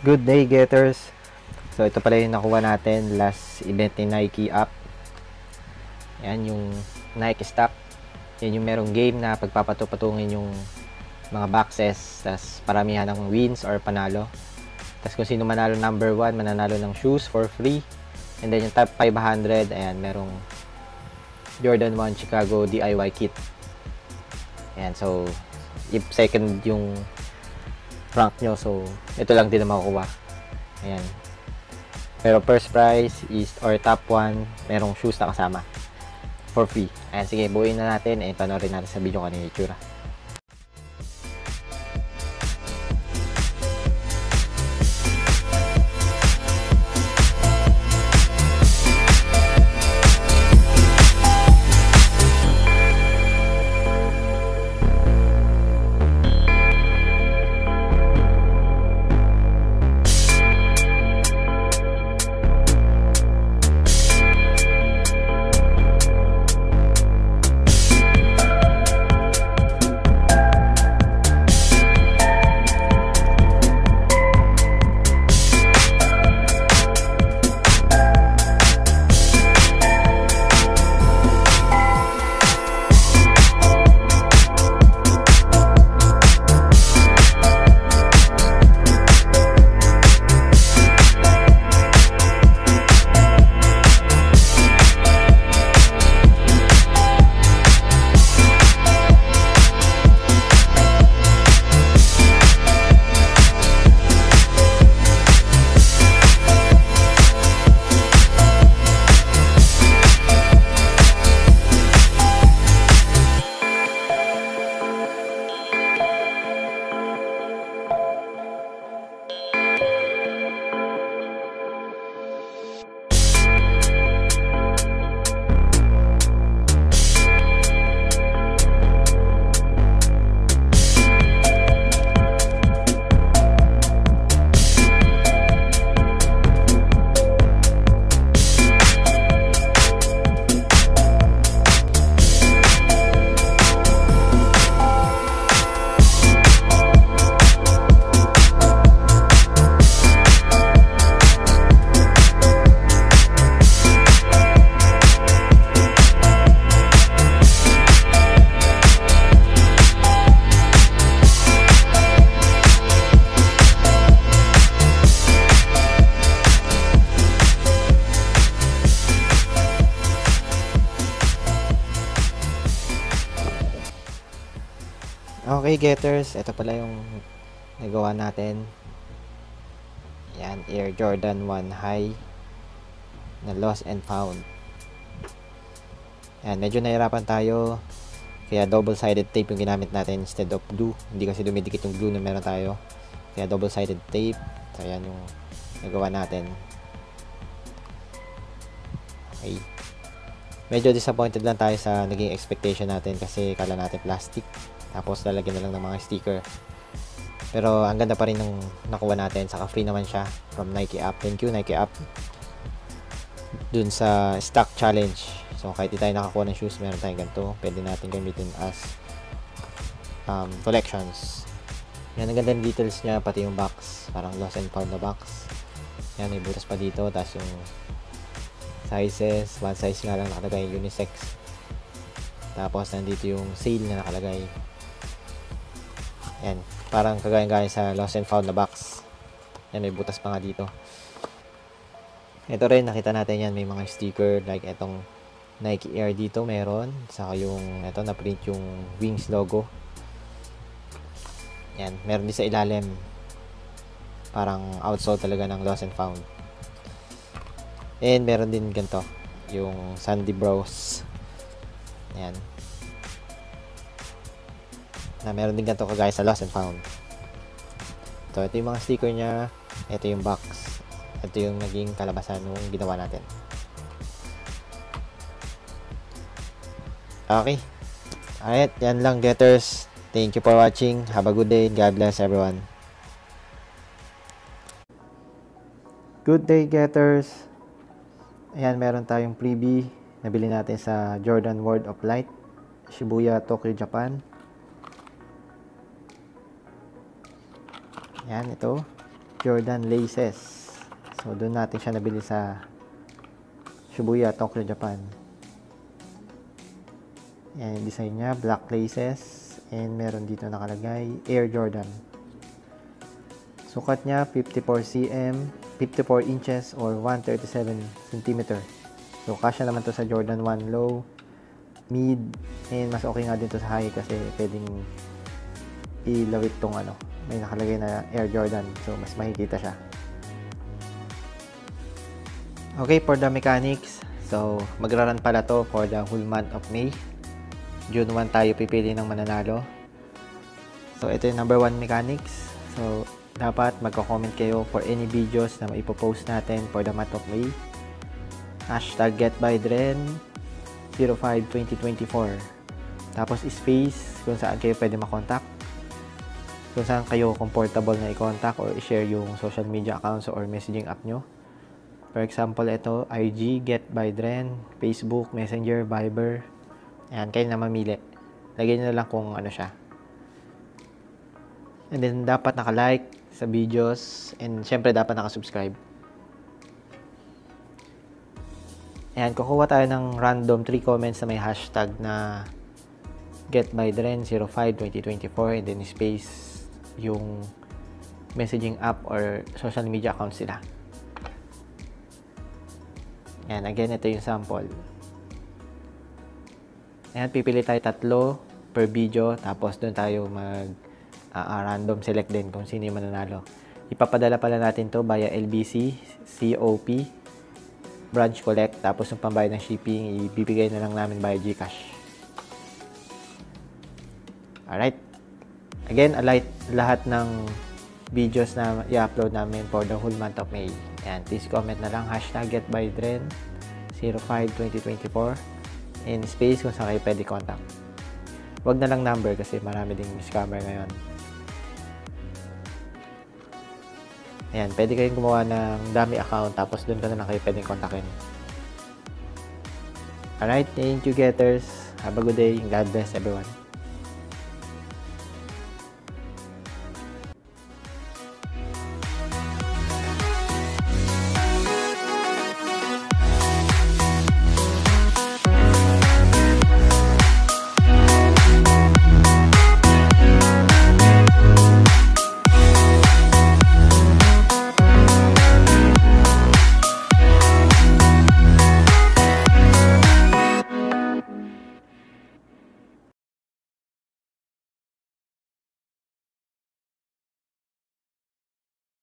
Good day, getters. So ito pala yung nakuha natin last event ni Nike app. Yan yung Nike stock. Yan yung merong game na pagpapatupatungin yung mga boxes, tas paramihan ng wins or panalo. Tas kung sino manalo number 1, mananalo ng shoes for free. And then yung top 500, ayan, merong Jordan 1 Chicago DIY kit. Ayan, so if second yung rank nyo, so ito lang din na makukuha. Ayan. Pero first prize is, or top 1, merong shoes na kasama for free. Ayan, sige, buuin na natin. Panoorin natin sa video kanina yung itsura. Okay, getters, ito pala yung nagawa natin. Yan, Air Jordan 1 High na lost and found. Yan, medyo nahirapan tayo, kaya double-sided tape yung ginamit natin instead of glue. Hindi kasi dumidikit yung glue na meron tayo, kaya double-sided tape. So yan yung nagawa natin. Okay, medyo disappointed lang tayo sa naging expectation natin kasi kala natin plastic, tapos lalagyan na lang ng mga sticker. Pero ang ganda pa rin ng nakuha natin. Saka free naman siya from Nike app. Thank you Nike app dun sa stock challenge. So kahit di tayo nakakuha ng shoes, meron tayong ganito, pwede natin gamitin as collections. Yan, ang ganda ng details niya, pati yung box, parang lost and found na box. Yan, may butas pa dito. Tapos yung sizes, one size nga lang nakalagay, unisex. Tapos nandito yung sale na nakalagay. Yan, parang kagaya-gaya sa lost and found na box. Yan, may butas pa nga dito. Ito rin, nakita natin yan, may mga sticker like etong Nike Air dito meron. Saka yung, ito, na-print yung Wings logo. Yan, meron din sa ilalim. Parang outsole talaga ng lost and found. And meron din ganito, yung Sandy Bros. Yan. Na meron din ganito kagaya sa lost and found. So ito yung mga sticker nya, ito yung box, ito yung naging kalabasan nung ginawa natin. Okay, alright, yan lang getters. Thank you for watching. Have a good day. God bless everyone. Good day, getters. Ayan, meron tayong freebie. Nabili natin sa Jordan World of Light, Shibuya, Tokyo, Japan. Ayan, ito. Jordan laces. So, doon natin siya nabili sa Shibuya, Tokyo, Japan. Yan yung design niya, black laces. And meron dito nakalagay, Air Jordan. Sukat niya, 54 cm, 54 inches, or 137 cm. So, kasya naman to sa Jordan 1 low, mid, and mas okay nga din to sa high kasi pwedeng ilawit tong may nakalagay na Air Jordan. So, mas makikita siya. Okay, for the mechanics, so magra-run pala to for the whole month of May. June 1 tayo pipili ng mananalo. So, ito yung number 1 mechanics. So, dapat magko-comment kayo for any videos na maipopost natin for the month of May. Hashtag GetByDren052024. Tapos space kung saan kayo pwede makontak. Kung saan kayo comfortable na i-contact or i-share yung social media accounts or messaging app nyo. For example, ito, IG, GetByDren, Facebook, Messenger, Viber. Ayan, kayo na mamili. Lagyan nyo na lang kung ano siya. And then, dapat naka-like sa videos. And syempre, dapat naka-subscribe. Ayan, kukuha tayo ng random 3 comments na may hashtag na GetByDren052024 and then space yung messaging app or social media accounts sila. Ayan, again, ito yung sample. Ayan, pipili tayo 3 per video, tapos doon tayo random select din kung sino yung mananalo. Ipapadala pala natin to via LBC, COP, branch collect, tapos yung pambayad ng shipping, ibibigay na lang namin via GCash. Alright. Again, lahat ng videos na i-upload namin for the whole month of May. Ayan, please comment na lang hashtag GetByDren052024 in space kung saan kayo pwede contact. Wag na lang number kasi marami ding scammer ngayon. Ayan, pwede kayong gumawa ng dummy account tapos doon ka na lang kayo pwedeng kontakin. Alright, thank you getters. Have a good day. God bless everyone.